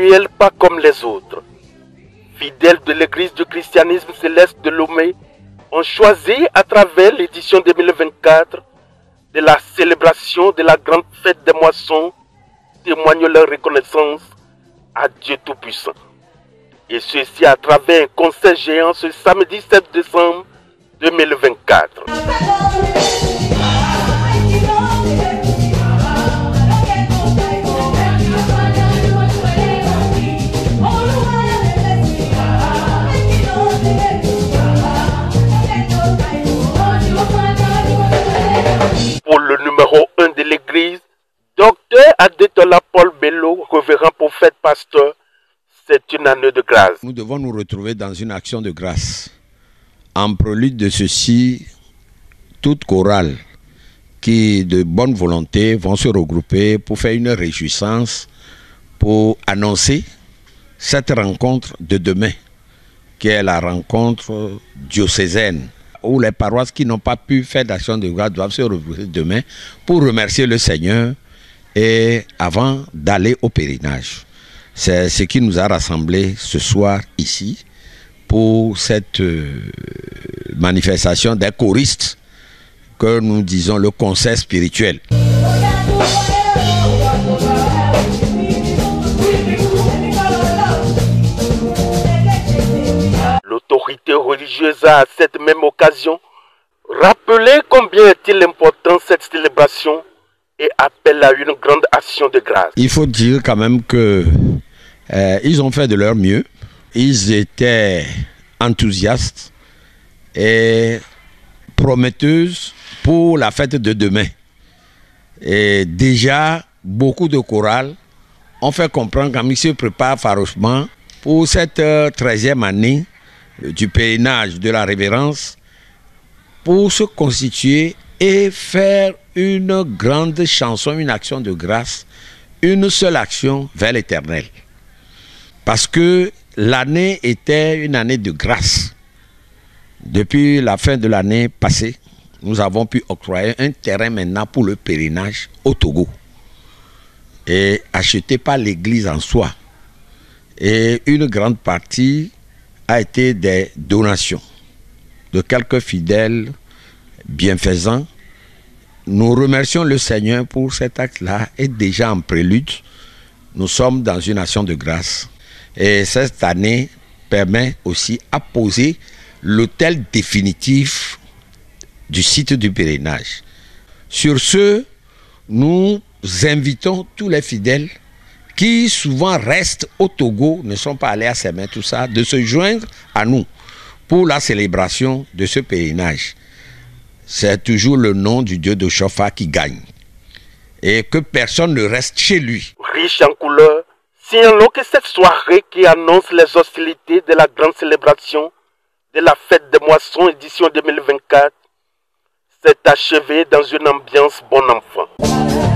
Emmanuel pas comme les autres. Fidèles de l'église du christianisme céleste de Lomé, ont choisi à travers l'édition 2024 de la célébration de la grande fête des moissons, témoignent leur reconnaissance à Dieu Tout-Puissant. Et ceci à travers un concert géant ce samedi 7 décembre 2024. Pour le numéro 1 de l'église, Docteur Adetola Paul Bello, révérend prophète pasteur, c'est une année de grâce. Nous devons nous retrouver dans une action de grâce. En prélude de ceci, toute chorale qui, de bonne volonté, vont se regrouper pour faire une réjouissance, pour annoncer cette rencontre de demain, qui est la rencontre diocésaine, où les paroisses qui n'ont pas pu faire d'action de grâce doivent se retrouver demain pour remercier le Seigneur et avant d'aller au pèlerinage. C'est ce qui nous a rassemblés ce soir ici pour cette manifestation des choristes que nous disons le concert spirituel. L'autorité religieuse a à cette même occasion rappelé combien est-il important cette célébration et appelle à une grande action de grâce. Il faut dire quand même que ils ont fait de leur mieux. Ils étaient enthousiastes et prometteuses pour la fête de demain. Et déjà, beaucoup de chorales ont fait comprendre qu'ils se préparent farouchement pour cette 13e année du pèlerinage de la révérence pour se constituer et faire une grande chanson, une action de grâce, une seule action vers l'Éternel. Parce que l'année était une année de grâce. Depuis la fin de l'année passée, nous avons pu octroyer un terrain maintenant pour le pèlerinage au Togo. Et acheté par l'Église en soi. Et une grande partie a été des donations de quelques fidèles bienfaisants. Nous remercions le Seigneur pour cet acte-là et déjà en prélude, nous sommes dans une action de grâce. Et cette année permet aussi à poser l'autel définitif du site du pèlerinage. Sur ce, nous invitons tous les fidèles qui souvent restent au Togo, ne sont pas allés à Sémé, tout ça, de se joindre à nous pour la célébration de ce pèlerinage. C'est toujours le nom du Dieu de Chofa qui gagne. Et que personne ne reste chez lui. Riche en couleurs, signalons que cette soirée qui annonce les hostilités de la grande célébration de la fête des moissons édition 2024 s'est achevée dans une ambiance bon enfant.